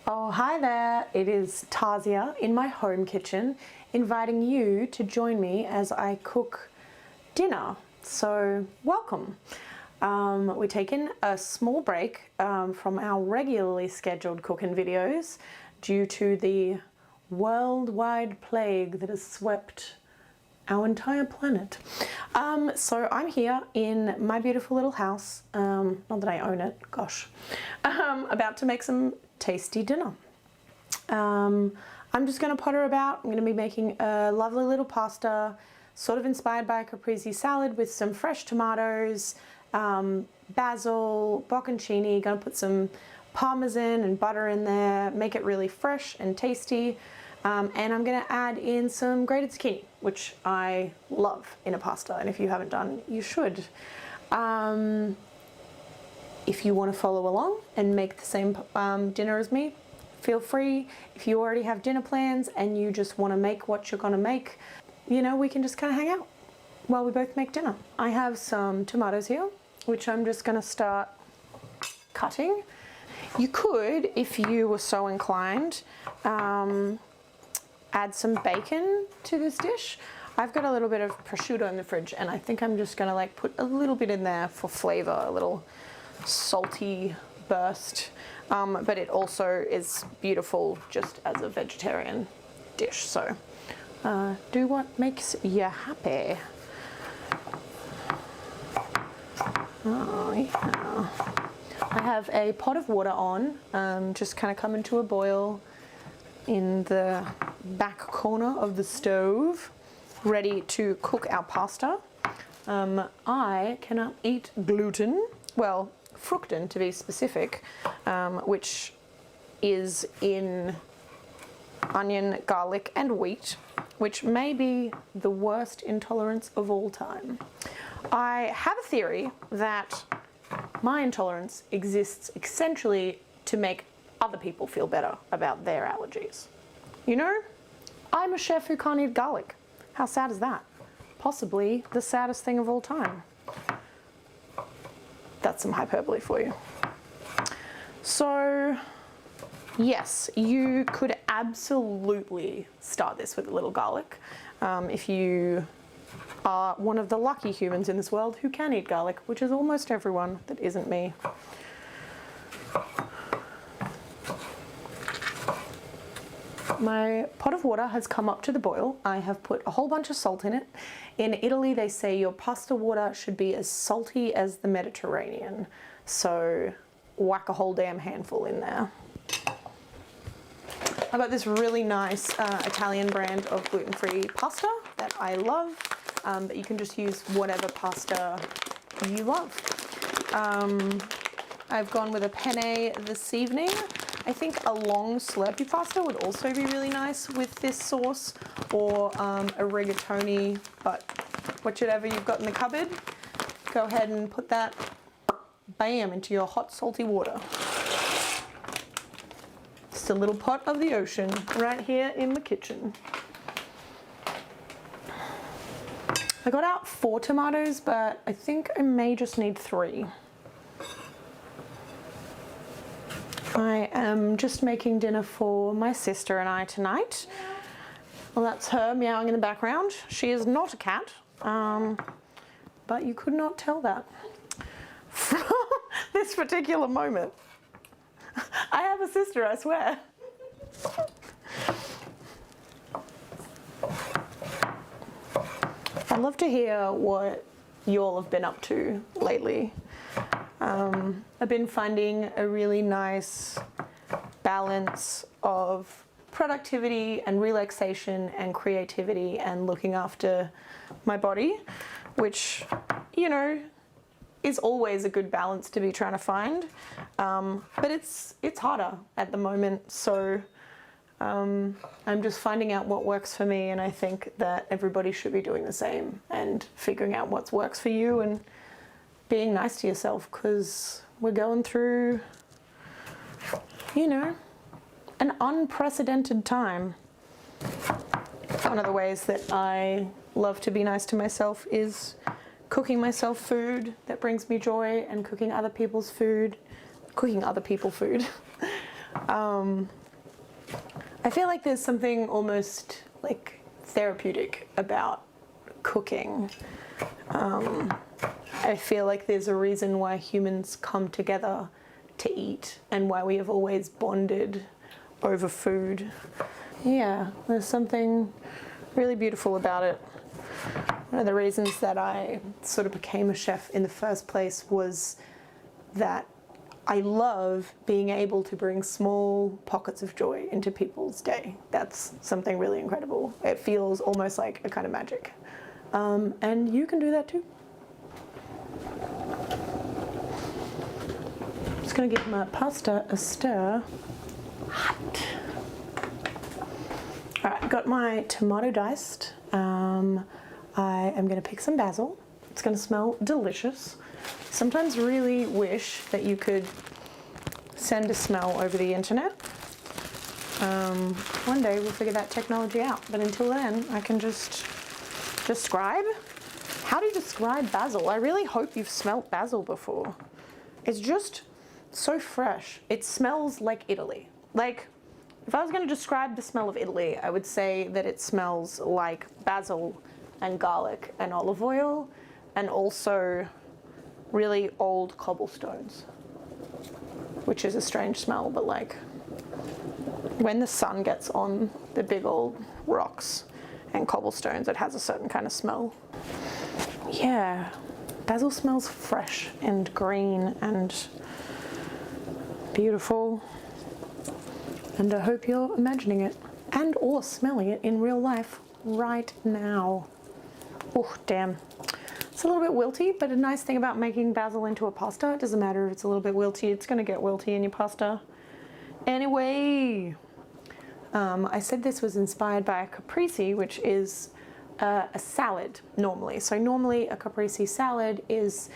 Oh, hi there. It is Tasia in my home kitchen, inviting you to join me as I cook dinner. So, welcome. We're taking a small break from our regularly scheduled cooking videos due to the worldwide plague that has swept our entire planet. So I'm here in my beautiful little house, not that I own it, gosh, about to make some tasty dinner. I'm just going to potter about. I'm going to be making a lovely little pasta, sort of inspired by a caprese salad with some fresh tomatoes, basil, bocconcini. Going to put some Parmesan and butter in there, make it really fresh and tasty. And I'm going to add in some grated zucchini, which I love in a pasta, and if you haven't done, you should. If you want to follow along and make the same dinner as me, feel free. If you already have dinner plans and you just want to make what you're going to make, you know, we can just kind of hang out while we both make dinner. I have some tomatoes here, which I'm just going to start cutting. You could, if you were so inclined, add some bacon to this dish. I've got a little bit of prosciutto in the fridge, and I think I'm just gonna like put a little bit in there for flavor, a little salty burst. But it also is beautiful just as a vegetarian dish. So do what makes you happy. Oh yeah. I have a pot of water on, just kind of coming to a boil in the back corner of the stove, ready to cook our pasta. I cannot eat gluten, well, fructan to be specific, which is in onion, garlic and wheat, which may be the worst intolerance of all time. I have a theory that my intolerance exists essentially to make other people feel better about their allergies. You know, I'm a chef who can't eat garlic. How sad is that? Possibly the saddest thing of all time. That's some hyperbole for you. So, yes, you could absolutely start this with a little garlic. If you are one of the lucky humans in this world who can eat garlic, which is almost everyone that isn't me. My pot of water has come up to the boil. I have put a whole bunch of salt in it. In Italy, they say your pasta water should be as salty as the Mediterranean. So whack a whole damn handful in there. I got this really nice Italian brand of gluten-free pasta that I love, but you can just use whatever pasta you love. I've gone with a penne this evening. I think a long slurpy pasta would also be really nice with this sauce, or a rigatoni, but whichever you've got in the cupboard, go ahead and put that, bam, into your hot salty water. Just a little pot of the ocean right here in the kitchen. I got out 4 tomatoes, but I think I may just need 3. I am just making dinner for my sister and I tonight. Well, that's her meowing in the background. She is not a cat, but you could not tell that from this particular moment. I have a sister, I swear. I'd love to hear what you all have been up to lately. I've been finding a really nice balance of productivity and relaxation and creativity and looking after my body, which, you know, is always a good balance to be trying to find. But it's harder at the moment, so I'm just finding out what works for me, and I think that everybody should be doing the same and figuring out what works for you and being nice to yourself, because we're going through, you know, an unprecedented time. One of the ways that I love to be nice to myself is cooking myself food that brings me joy, and cooking other people's food, I feel like there's something almost like therapeutic about cooking. I feel like there's a reason why humans come together to eat and why we have always bonded over food. Yeah, there's something really beautiful about it. One of the reasons that I sort of became a chef in the first place was that I love being able to bring small pockets of joy into people's day. That's something really incredible. It feels almost like a kind of magic. And you can do that too. Just gonna give my pasta a stir. Hot. All right, got my tomato diced. I am gonna pick some basil. It's gonna smell delicious. Sometimes really wish that you could send a smell over the internet. One day we'll figure that technology out, but until then I can just describe. How do you describe basil? I really hope you've smelt basil before. It's just so fresh. It smells like Italy. Like, if I was going to describe the smell of Italy, I would say that it smells like basil and garlic and olive oil, and also really old cobblestones, which is a strange smell, but like when the sun gets on the big old rocks and cobblestones, it has a certain kind of smell. Yeah, basil smells fresh and green and beautiful, and I hope you're imagining it and or smelling it in real life right now. Oh, damn. It's a little bit wilty, but a nice thing about making basil into a pasta, it doesn't matter if it's a little bit wilty, it's gonna get wilty in your pasta. Anyway, I said this was inspired by a caprese, which is a salad normally. So normally a caprese salad is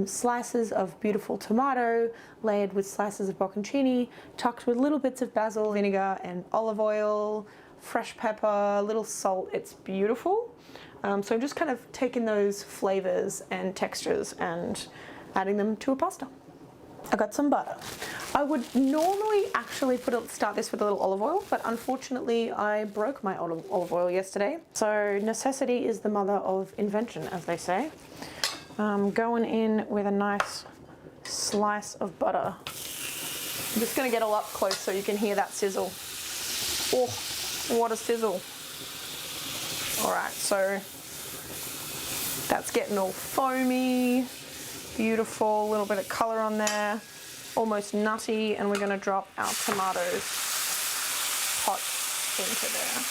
slices of beautiful tomato layered with slices of bocconcini, topped with little bits of basil, vinegar and olive oil, fresh pepper, little salt. It's beautiful. So I'm just kind of taking those flavors and textures and adding them to a pasta. I got some butter. I would normally actually start this with a little olive oil, but unfortunately I broke my olive oil yesterday. So necessity is the mother of invention, as they say. Going in with a nice slice of butter. I'm just gonna get all up close so you can hear that sizzle. Oh, what a sizzle. All right, so that's getting all foamy, beautiful, a little bit of color on there, almost nutty, and we're gonna drop our tomatoes hot into there.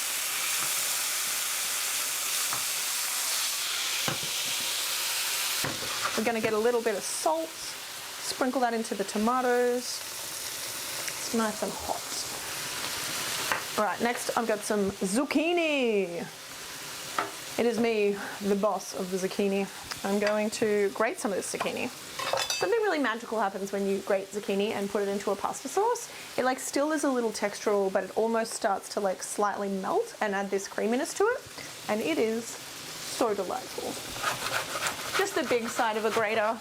We're gonna get a little bit of salt, sprinkle that into the tomatoes. It's nice and hot. All right, next I've got some zucchini. It is me, the boss of the zucchini. I'm going to grate some of this zucchini. Something really magical happens when you grate zucchini and put it into a pasta sauce. It like still is a little textural, but it almost starts to like slightly melt and add this creaminess to it. And it is so delightful. Just the big side of a grater.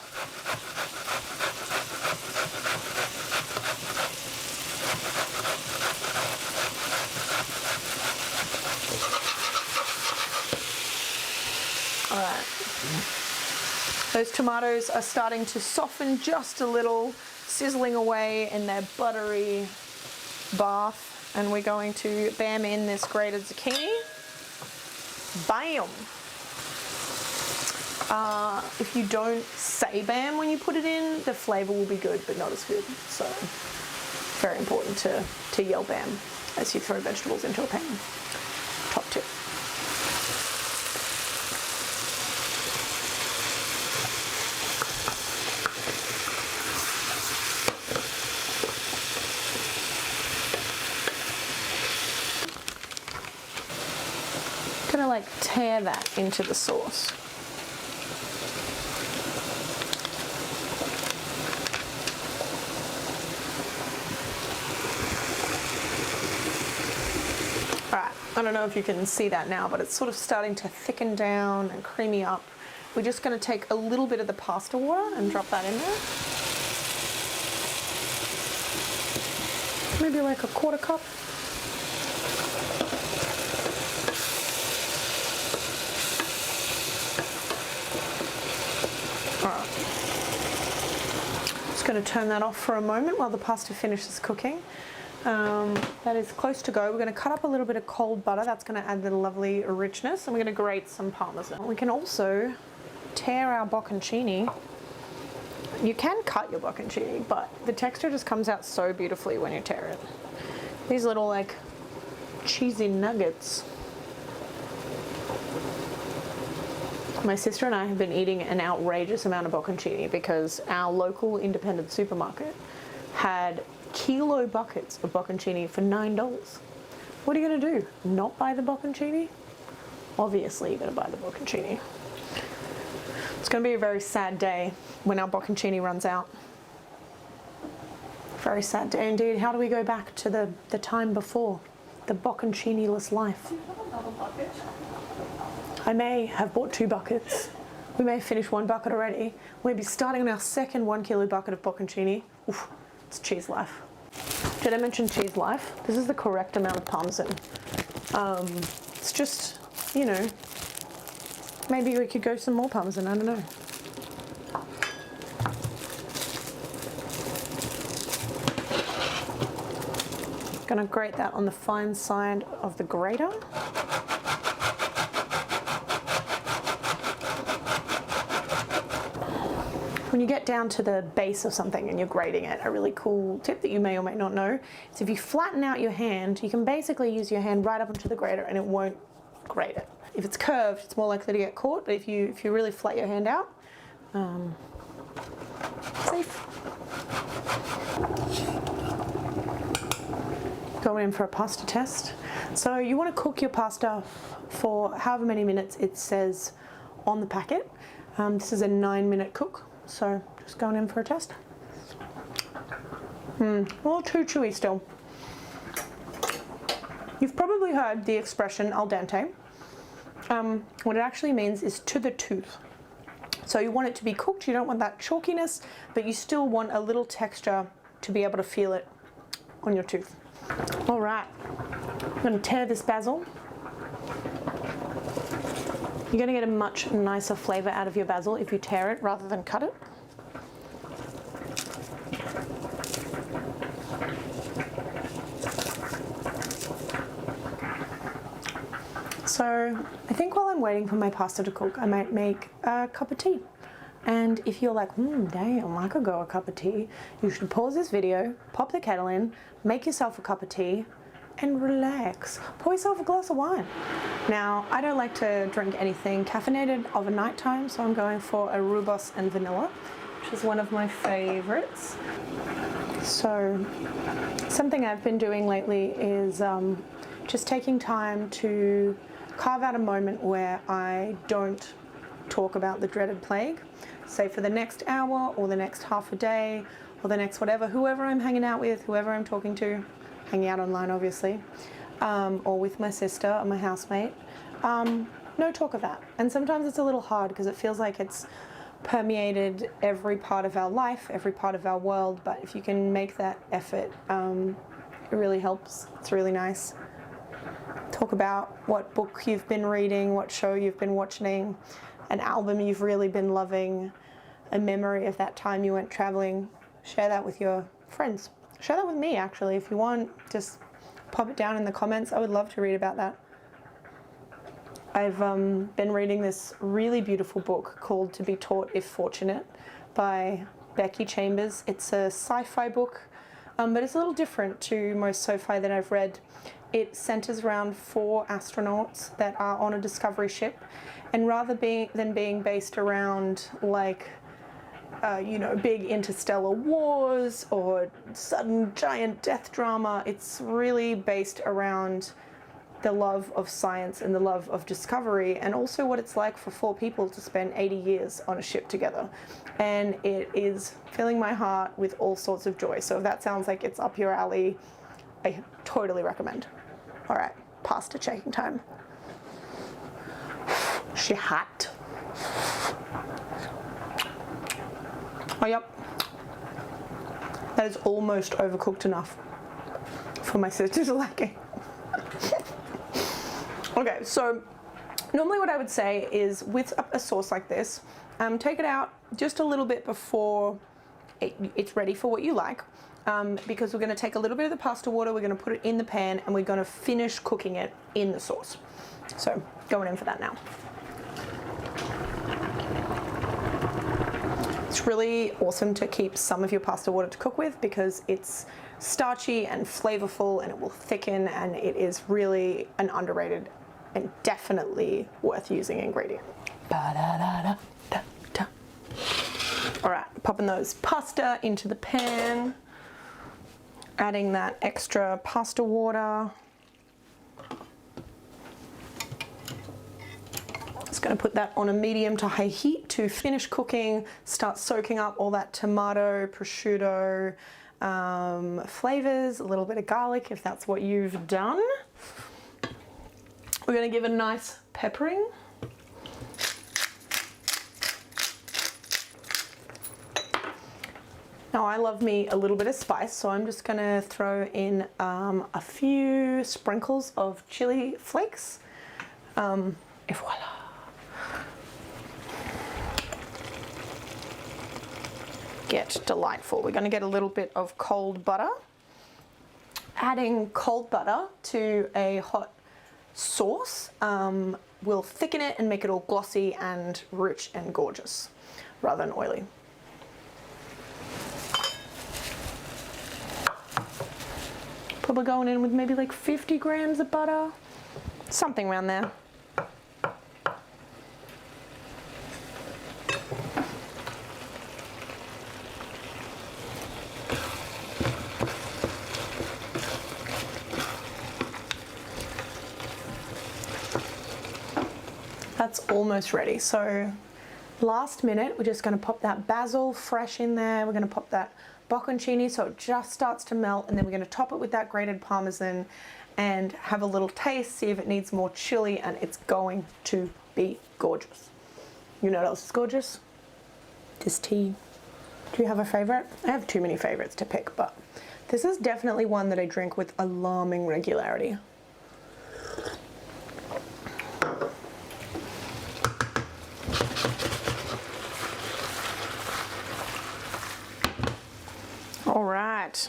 All right. Those tomatoes are starting to soften just a little, sizzling away in their buttery bath. And we're going to bam in this grated zucchini. Bam! If you don't say bam when you put it in, the flavor will be good, but not as good. So very important to yell bam as you throw vegetables into a pan. Top tip. Gonna like tear that into the sauce. Alright, I don't know if you can see that now, but it's sort of starting to thicken down and creamy up. We're just gonna take a little bit of the pasta water and drop that in there. maybe like a quarter cup. Alright. Just going to turn that off for a moment while the pasta finishes cooking. That is close to go. We're going to cut up a little bit of cold butter. That's going to add the lovely richness. And we're going to grate some Parmesan. We can also tear our bocconcini. You can cut your bocconcini, but the texture just comes out so beautifully when you tear it. These little like cheesy nuggets. My sister and I have been eating an outrageous amount of bocconcini because our local independent supermarket had kilo buckets of bocconcini for $9. What are you going to do? Not buy the bocconcini? Obviously you're going to buy the bocconcini. It's going to be a very sad day when our bocconcini runs out. Very sad day indeed. How do we go back to the time before? The bocconcini-less life. I may have bought 2 buckets. We may have finished 1 bucket already. We'll be starting on our second 1 kilo bucket of bocconcini. Oof. It's cheese life. Did I mention cheese life? This is the correct amount of Parmesan. It's just, you know, maybe we could go some more Parmesan, I don't know. Gonna grate that on the fine side of the grater. When you get down to the base of something and you're grating it, a really cool tip that you may or may not know is if you flatten out your hand, you can basically use your hand right up onto the grater and it won't grate it. If it's curved, it's more likely to get caught, but if you really flat your hand out, safe. Going in for a pasta test. So you want to cook your pasta for however many minutes it says on the packet. This is a 9-minute cook. So just going in for a test. A little too chewy still. You've probably heard the expression al dente. What it actually means is to the tooth. So you want it to be cooked, you don't want that chalkiness, but you still want a little texture to be able to feel it on your tooth. All right, I'm gonna tear this basil. You're going to get a much nicer flavour out of your basil if you tear it rather than cut it. So I think while I'm waiting for my pasta to cook, I might make a cup of tea. And if you're like, damn, I could go a cup of tea, you should pause this video, pop the kettle in, make yourself a cup of tea, and relax. Pour yourself a glass of wine. Now, I don't like to drink anything caffeinated of a night time, so I'm going for a rooibos and vanilla, which is one of my favorites. So, something I've been doing lately is just taking time to carve out a moment where I don't talk about the dreaded plague. Say for the next hour, or the next half a day, or the next whatever, whoever I'm hanging out with, whoever I'm talking to, hanging out online obviously, or with my sister or my housemate, no talk of that. And sometimes it's a little hard because it feels like it's permeated every part of our life, every part of our world, but if you can make that effort, it really helps. It's really nice. Talk about what book you've been reading, what show you've been watching, an album you've really been loving, a memory of that time you went traveling. Share that with your friends. Share that with me, actually, if you want. Just pop it down in the comments. I would love to read about that. I've been reading this really beautiful book called To Be Taught If Fortunate by Becky Chambers. It's a sci-fi book, but it's a little different to most sci-fi that I've read. It centers around 4 astronauts that are on a Discovery ship, and rather than being based around like big interstellar wars or sudden giant death drama, it's really based around the love of science and the love of discovery, and also what it's like for 4 people to spend 80 years on a ship together. And it is filling my heart with all sorts of joy. So if that sounds like it's up your alley, I totally recommend. All right, pasta checking time. She hot. Oh, yep. That is almost overcooked enough. for my sister's liking. Okay, so normally what I would say is with a sauce like this, take it out just a little bit before it's ready for what you like, because we're going to take a little bit of the pasta water, we're going to put it in the pan, and we're going to finish cooking it in the sauce. So going in for that now. It's really awesome to keep some of your pasta water to cook with because it's starchy and flavorful and it will thicken, and it is really an underrated and definitely worth using ingredient. All right, popping those pasta into the pan, adding that extra pasta water. Just going to put that on a medium to high heat to finish cooking, start soaking up all that tomato, prosciutto flavors, a little bit of garlic if that's what you've done. We're going to give it a nice peppering. Now I love me a little bit of spice, so I'm just going to throw in a few sprinkles of chili flakes. Et voila. Get delightful. We're going to get a little bit of cold butter. Adding cold butter to a hot sauce will thicken it and make it all glossy and rich and gorgeous rather than oily. Probably going in with maybe like 50 grams of butter, something around there. That's almost ready. So last minute, we're just going to pop that basil fresh in there. We're going to pop that bocconcini so it just starts to melt, and then we're going to top it with that grated Parmesan and have a little taste, see if it needs more chili, and it's going to be gorgeous. You know what else is gorgeous? This tea. Do you have a favorite? I have too many favorites to pick, but this is definitely one that I drink with alarming regularity. All right,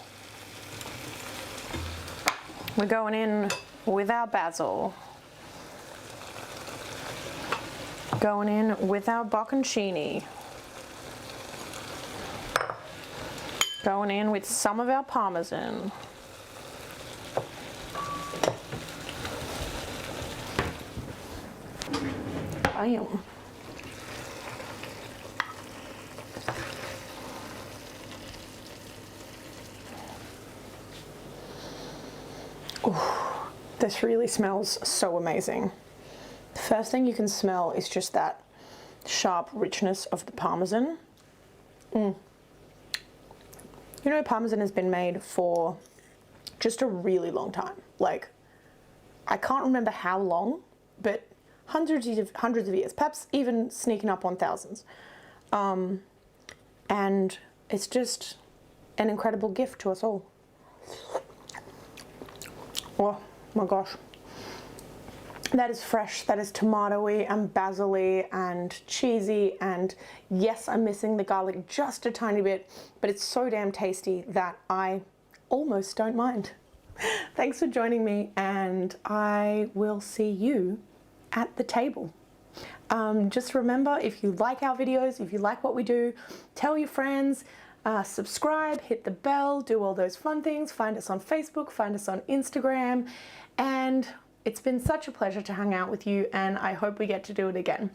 we're going in with our basil, going in with our bocconcini, going in with some of our Parmesan, bam. Ooh, this really smells so amazing. The first thing you can smell is just that sharp richness of the Parmesan. You know, Parmesan has been made for just a really long time. Like, I can't remember how long, but hundreds of years, perhaps even sneaking up on thousands. And it's just an incredible gift to us all. Oh my gosh. That is fresh, that is tomatoey and basil-y and cheesy, and yes, I'm missing the garlic just a tiny bit, but it's so damn tasty that I almost don't mind. Thanks for joining me, and I will see you at the table. Just remember, if you like our videos, if you like what we do, tell your friends, subscribe, hit the bell, do all those fun things, find us on Facebook, find us on Instagram, and it's been such a pleasure to hang out with you, and I hope we get to do it again.